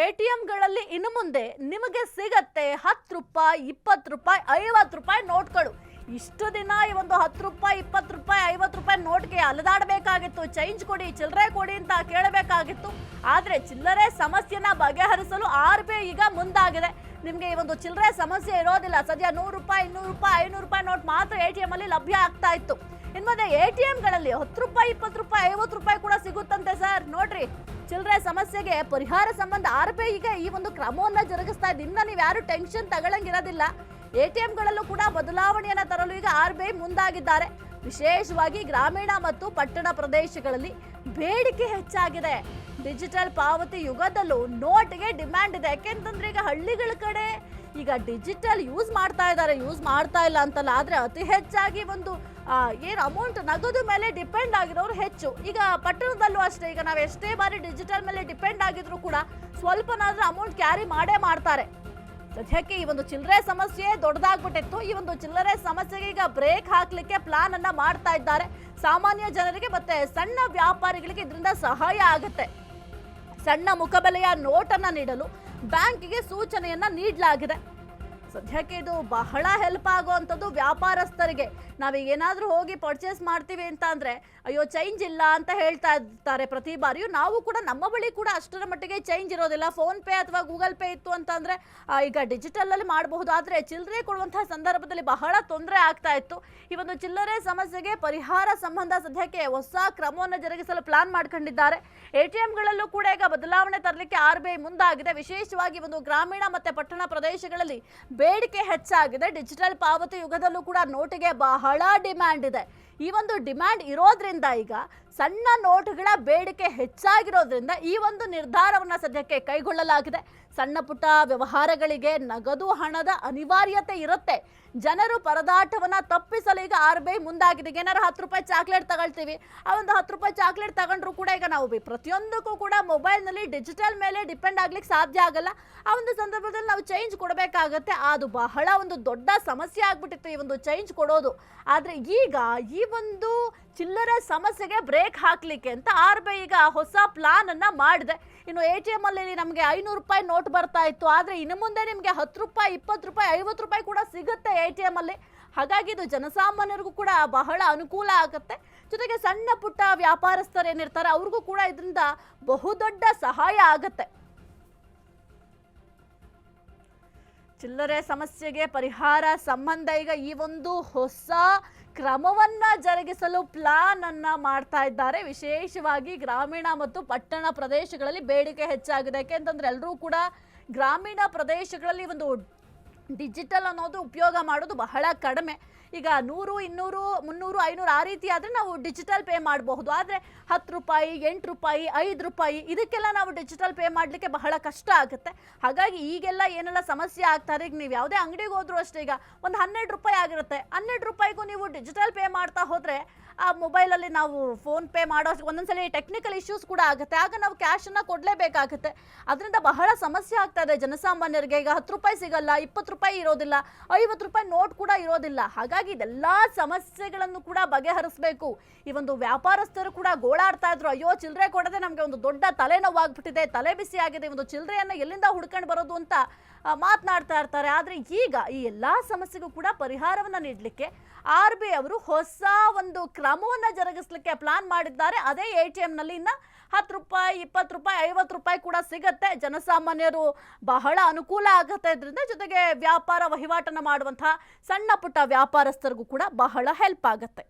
ಎಟಿಎಂಗಳಲ್ಲಿ ಇನ್ನು ಮುಂದೆ ನಿಮಗೆ ಸಿಗತ್ತೆ 10 ರೂಪಾಯಿ 20 ರೂಪಾಯಿ 50 ರೂಪಾಯಿ ನೋಟ್ಗಳು. ಇಷ್ಟು ದಿನ ಈ ಒಂದು 10 ರೂಪಾಯಿ 20 ರೂಪಾಯಿ 50 ರೂಪಾಯಿ ನೋಟ್ಗೆ ಅಲದಾಡಬೇಕಾಗಿತ್ತು. ಚೇಂಜ್ ಕೊಡಿ, ಚಿಲ್ಲರೆ ಕೊಡಿ ಅಂತ ಕೇಳಬೇಕಾಗಿತ್ತು. ಆದ್ರೆ ಚಿಲ್ಲರೆ ಸಮಸ್ಯೆನ ಬಗೆಹರಿಸಲು RBI ಈಗ ಮುಂದಾಗಿದೆ. ನಿಮಗೆ ಈ ಒಂದು ಚಿಲ್ಲರೆ ಸಮಸ್ಯೆ ಇರೋದಿಲ್ಲ. ಸದ್ಯ 100 ರೂಪಾಯಿ 200 ರೂಪಾಯಿ 500 ರೂಪಾಯಿ ನೋಟ್ ಮಾತ್ರ ATM ಅಲ್ಲಿ ಲಭ್ಯ ಆಗ್ತಾ ಇತ್ತು. ಇನ್ಮುಂದೆ ATMಗಳಲ್ಲಿ 10 ರೂಪಾಯಿ 20 ರೂಪಾಯಿ 50 ರೂಪಾಯಿ ಕೂಡ ಸಿಗುತ್ತಂತೆ ಸರ್. ನೋಡ್ರಿ, ಚಿಲ್ಲರೆ ಸಮಸ್ಯೆಗೆ ಪರಿಹಾರ ಸಂಬಂಧ RBI ಈಗ ಈ ಒಂದು ಕ್ರಮವನ್ನ ಜರುಗಿಸ್ತಾ ಇದೆ. ಇನ್ನ ನೀವು ಯಾರು ಟೆನ್ಷನ್ ತಗೊಳ್ಳಂಗಿರೋದಿಲ್ಲ. ATMಗಳಲ್ಲೂ ಕೂಡ ಬದಲಾವಣೆಯನ್ನ ತರಲು ಈಗ RBI ಮುಂದಾಗಿದ್ದಾರೆ. ವಿಶೇಷವಾಗಿ ಗ್ರಾಮೀಣ ಮತ್ತು ಪಟ್ಟಣ ಪ್ರದೇಶಗಳಲ್ಲಿ ಬೇಡಿಕೆ ಹೆಚ್ಚಾಗಿದೆ. ಡಿಜಿಟಲ್ ಪಾವತಿ ಯುಗದಲ್ಲೂ ನೋಟ್ಗೆ ಡಿಮ್ಯಾಂಡ್ ಇದೆ. ಯಾಕೆಂತಂದ್ರೆ ಈಗ ಹಳ್ಳಿಗಳ ಕಡೆ ಈಗ ಡಿಜಿಟಲ್ ಯೂಸ್ ಮಾಡ್ತಾ ಇದ್ದಾರೆ, ಯೂಸ್ ಮಾಡ್ತಾ ಇಲ್ಲ ಅಂತಲ್ಲ, ಆದ್ರೆ ಅತಿ ಹೆಚ್ಚಾಗಿ ಒಂದು ಏನು ಅಮೌಂಟ್ ನಗದು ಮೇಲೆ ಡಿಪೆಂಡ್ ಆಗಿರೋರು ಹೆಚ್ಚು. ಈಗ ಪಟ್ಟಣದಲ್ಲೂ ಅಷ್ಟೇ, ಈಗ ನಾವು ಎಷ್ಟೇ ಬಾರಿ ಡಿಜಿಟಲ್ ಮೇಲೆ ಡಿಪೆಂಡ್ ಆಗಿದ್ರು ಕೂಡ ಸ್ವಲ್ಪನಾದ್ರೂ ಅಮೌಂಟ್ ಕ್ಯಾರಿ ಮಾಡೇ ಮಾಡ್ತಾರೆ. ಸದ್ಯಕ್ಕೆ ಈ ಒಂದು ಚಿಲ್ಲರೆ ಸಮಸ್ಯೆ ದೊಡ್ಡದಾಗ್ಬಿಟ್ಟಿತ್ತು. ಈ ಒಂದು ಚಿಲ್ಲರೆ ಸಮಸ್ಯೆಗೆ ಈಗ ಬ್ರೇಕ್ ಹಾಕ್ಲಿಕ್ಕೆ ಪ್ಲಾನ್ ಅನ್ನ ಮಾಡ್ತಾ ಇದ್ದಾರೆ. ಸಾಮಾನ್ಯ ಜನರಿಗೆ ಮತ್ತೆ ಸಣ್ಣ ವ್ಯಾಪಾರಿಗಳಿಗೆ ಇದರಿಂದ ಸಹಾಯ ಆಗುತ್ತೆ. ಸಣ್ಣ ಮುಖಬೆಲೆಯ ನೋಟನ್ನ ನೀಡಲು ಬ್ಯಾಂಕಿಗೆ ಸೂಚನೆಯನ್ನ ನೀಡಲಾಗಿದೆ. ಸದ್ಯಕ್ಕೆ ಇದು ಬಹಳ ಹೆಲ್ಪ್ ಆಗುವಂಥದ್ದು ವ್ಯಾಪಾರಸ್ಥರಿಗೆ. ನಾವೀಗ ಏನಾದರೂ ಹೋಗಿ ಪರ್ಚೇಸ್ ಮಾಡ್ತೀವಿ ಅಂತ ಅಂದ್ರೆ ಅಯ್ಯೋ ಚೇಂಜ್ ಇಲ್ಲ ಅಂತ ಹೇಳ್ತಾ ಇರ್ತಾರೆ ಪ್ರತಿ ಬಾರಿಯೂ. ನಾವು ಕೂಡ ನಮ್ಮ ಬಳಿ ಕೂಡ ಅಷ್ಟರ ಮಟ್ಟಿಗೆ ಚೇಂಜ್ ಇರೋದಿಲ್ಲ. ಫೋನ್ ಪೇ ಅಥವಾ ಗೂಗಲ್ ಪೇ ಇತ್ತು ಅಂತಂದ್ರೆ ಈಗ ಡಿಜಿಟಲ್ ಅಲ್ಲಿ ಮಾಡಬಹುದು. ಆದ್ರೆ ಚಿಲ್ಲರೆ ಕೊಡುವಂತಹ ಸಂದರ್ಭದಲ್ಲಿ ಬಹಳ ತೊಂದರೆ ಆಗ್ತಾ ಇತ್ತು. ಈ ಒಂದು ಚಿಲ್ಲರೆ ಸಮಸ್ಯೆಗೆ ಪರಿಹಾರ ಸಂಬಂಧ ಸದ್ಯಕ್ಕೆ ಹೊಸ ಕ್ರಮವನ್ನು ಜರುಗಿಸಲು ಪ್ಲಾನ್ ಮಾಡ್ಕೊಂಡಿದ್ದಾರೆ. ATMಗಳಲ್ಲೂ ಕೂಡ ಈಗ ಬದಲಾವಣೆ ತರಲಿಕ್ಕೆ RBI ಮುಂದಾಗಿದೆ. ವಿಶೇಷವಾಗಿ ಒಂದು ಗ್ರಾಮೀಣ ಮತ್ತೆ ಪಟ್ಟಣ ಪ್ರದೇಶಗಳಲ್ಲಿ ಬೇಡಿಕೆ ಹೆಚ್ಚಾಗಿದೆ. ಡಿಜಿಟಲ್ ಪಾವತಿ ಯುಗದಲ್ಲೂ ಕೂಡ ನೋಟಿಗೆ ಬಹಳ ಡಿಮ್ಯಾಂಡ್ ಇದೆ. ಈ ಒಂದು ಡಿಮ್ಯಾಂಡ್ ಇರೋದ್ರಿಂದ ಈಗ ಸಣ್ಣ ನೋಟುಗಳ ಬೇಡಿಕೆ ಹೆಚ್ಚಾಗಿರೋದ್ರಿಂದ ಈ ಒಂದು ನಿರ್ಧಾರವನ್ನ ಸದ್ಯಕ್ಕೆ ಕೈಗೊಳ್ಳಲಾಗಿದೆ. ಸಣ್ಣ ಪುಟ್ಟ ವ್ಯವಹಾರಗಳಿಗೆ ನಗದು ಹಣದ ಅನಿವಾರ್ಯತೆ ಇರುತ್ತೆ. ಜನರು ಪರದಾಟವನ್ನ ತಪ್ಪಿಸಲು ಈಗ RBI ಮುಂದಾಗಿದೆ. ಏನಾರು 10 ರೂಪಾಯಿ ಚಾಕ್ಲೇಟ್ ತಗೊಳ್ತೀವಿ, ಆ ಒಂದು 10 ರೂಪಾಯಿ ಚಾಕ್ಲೇಟ್ ತಗೊಂಡ್ರು ಕೂಡ ಈಗ ನಾವು ಪ್ರತಿಯೊಂದಕ್ಕೂ ಕೂಡ ಮೊಬೈಲ್ನಲ್ಲಿ ಡಿಜಿಟಲ್ ಮೇಲೆ ಡಿಪೆಂಡ್ ಆಗ್ಲಿಕ್ಕೆ ಸಾಧ್ಯ ಆಗಲ್ಲ. ಆ ಒಂದು ಸಂದರ್ಭದಲ್ಲಿ ನಾವು ಚೇಂಜ್ ಕೊಡಬೇಕಾಗತ್ತೆ. ಅದು ಬಹಳ ಒಂದು ದೊಡ್ಡ ಸಮಸ್ಯೆ ಆಗ್ಬಿಟ್ಟಿತ್ತು ಈ ಒಂದು ಚೇಂಜ್ ಕೊಡೋದು. ಆದ್ರೆ ಈಗ ಈ ಒಂದು ಚಿಲ್ಲರೆ ಸಮಸ್ಯೆಗೆ ಬ್ರೇಕ್ ಹಾಕ್ಲಿಕ್ಕೆ ಅಂತ RBI ಈಗ ಹೊಸ ಪ್ಲಾನ್ ಅನ್ನ ಮಾಡಿದೆ. ಇನ್ನು ATM ಅಲ್ಲಿ ನಮಗೆ 500 ರೂಪಾಯಿ ನೋಟ್ ಬರ್ತಾ ಇತ್ತು, ಆದ್ರೆ ಇನ್ನು ಮುಂದೆ ನಿಮಗೆ 10 ರೂಪಾಯಿ 20 ರೂಪಾಯಿ 50 ರೂಪಾಯಿ ಕೂಡ ಸಿಗುತ್ತೆ ATM ಅಲ್ಲಿ. ಹಾಗಾಗಿ ಇದು ಜನಸಾಮಾನ್ಯರಿಗೂ ಕೂಡ ಬಹಳ ಅನುಕೂಲ ಆಗುತ್ತೆ. ಜೊತೆಗೆ ಸಣ್ಣ ಪುಟ್ಟ ವ್ಯಾಪಾರಸ್ಥರು ಏನಿರ್ತಾರೆ ಅವ್ರಿಗೂ ಕೂಡ ಇದರಿಂದ ಬಹುದೊಡ್ಡ ಸಹಾಯ ಆಗತ್ತೆ. ಚಿಲ್ಲರೆ ಸಮಸ್ಯೆಗೆ ಪರಿಹಾರ ಸಂಬಂಧ ಈಗ ಈ ಒಂದು ಹೊಸ ಕ್ರಮವನ್ನ ಜರುಗಿಸಲು ಪ್ಲಾನ್ ಅನ್ನ ಮಾಡ್ತಾ ಇದ್ದಾರೆ. ವಿಶೇಷವಾಗಿ ಗ್ರಾಮೀಣ ಮತ್ತು ಪಟ್ಟಣ ಪ್ರದೇಶಗಳಲ್ಲಿ ಬೇಡಿಕೆ ಹೆಚ್ಚಾಗಿದೆ. ಯಾಕೆಂತಂದ್ರೆ ಎಲ್ಲರೂ ಕೂಡ ಗ್ರಾಮೀಣ ಪ್ರದೇಶಗಳಲ್ಲಿ ಒಂದು ಡಿಜಿಟಲ್ ಅನ್ನೋದು ಉಪಯೋಗ ಮಾಡೋದು ಬಹಳ ಕಡಿಮೆ. ಈಗ 100 200 300 500 ಆ ರೀತಿ ಆದರೆ ನಾವು ಡಿಜಿಟಲ್ ಪೇ ಮಾಡಬಹುದು. ಆದರೆ 10 ರೂಪಾಯಿ 8 ರೂಪಾಯಿ 5 ರೂಪಾಯಿ ಇದಕ್ಕೆಲ್ಲ ನಾವು ಡಿಜಿಟಲ್ ಪೇ ಮಾಡಲಿಕ್ಕೆ ಬಹಳ ಕಷ್ಟ ಆಗುತ್ತೆ. ಹಾಗಾಗಿ ಈಗೆಲ್ಲ ಏನೆಲ್ಲ ಸಮಸ್ಯೆ ಆಗ್ತಾರೆ, ಈಗ ನೀವು ಯಾವುದೇ ಅಂಗಡಿಗೆ ಹೋದ್ರು ಅಷ್ಟೇ, ಈಗ ಒಂದು 12 ರೂಪಾಯಿ ಆಗಿರುತ್ತೆ. 12 ರೂಪಾಯಿಗೂ ನೀವು ಡಿಜಿಟಲ್ ಪೇ ಮಾಡ್ತಾ ಹೋದರೆ ಆ ಮೊಬೈಲಲ್ಲಿ ನಾವು ಫೋನ್ ಪೇ ಮಾಡೋ ಒಂದೊಂದ್ಸಲಿ ಟೆಕ್ನಿಕಲ್ ಇಶ್ಯೂಸ್ ಕೂಡ ಆಗುತ್ತೆ. ಆಗ ನಾವು ಕ್ಯಾಶನ್ನು ಕೊಡಲೇಬೇಕಾಗುತ್ತೆ. ಅದರಿಂದ ಬಹಳ ಸಮಸ್ಯೆ ಆಗ್ತಾ ಇದೆ ಜನಸಾಮಾನ್ಯರಿಗೆ. ಈಗ 10 ರೂಪಾಯಿ ಸಿಗಲ್ಲ, 20 ರೂಪಾಯಿ ಇರೋದಿಲ್ಲ, 50 ರೂಪಾಯಿ ನೋಟ್ ಕೂಡ ಇರೋದಿಲ್ಲ. ಹಾಗಾಗಿ ಇದೆಲ್ಲ ಸಮಸ್ಯೆಗಳನ್ನು ಕೂಡ ಬಗೆಹರಿಸಬೇಕು. ಈ ಒಂದು ವ್ಯಾಪಾರಸ್ಥರು ಕೂಡ ಗೋಳಾಡ್ತಾ ಇದ್ರು, ಅಯ್ಯೋ ಚಿಲ್ಲರೆ ಕೊಡದೆ ನಮಗೆ ಒಂದು ದೊಡ್ಡ ತಲೆನೋವಾಗ್ಬಿಟ್ಟಿದೆ, ತಲೆ ಬಿಸಿ ಆಗಿದೆ, ಒಂದು ಚಿಲ್ಲರೆಯನ್ನು ಎಲ್ಲಿಂದ ಹುಡ್ಕೊಂಡು ಬರೋದು ಅಂತ ಮಾತನಾಡ್ತಾ ಇರ್ತಾರೆ. ಆದರೆ ಈಗ ಈ ಎಲ್ಲ ಸಮಸ್ಯೆಗೂ ಕೂಡ ಪರಿಹಾರವನ್ನು ನೀಡಲಿಕ್ಕೆ RBI ಅವರು ಹೊಸ ಒಂದು ಕ್ರಮವನ್ನು ಜರುಗಿಸಲಿಕ್ಕೆ ಪ್ಲಾನ್ ಮಾಡಿದ್ದಾರೆ. ಅದೇ ATMನಲ್ಲಿ ಇನ್ನು 10 ರೂಪಾಯಿ 20 ರೂಪಾಯಿ 50 ರೂಪಾಯಿ ಕೂಡ ಸಿಗುತ್ತೆ. ಜನಸಾಮಾನ್ಯರು ಬಹಳ ಅನುಕೂಲ ಆಗುತ್ತೆ ಇದರಿಂದ. ಜೊತೆಗೆ ವ್ಯಾಪಾರ ವಹಿವಾಟನ್ನು ಮಾಡುವಂತಹ ಸಣ್ಣ ಪುಟ್ಟ ವ್ಯಾಪಾರಸ್ಥರಿಗೂ ಕೂಡ ಬಹಳ ಹೆಲ್ಪ್ ಆಗುತ್ತೆ.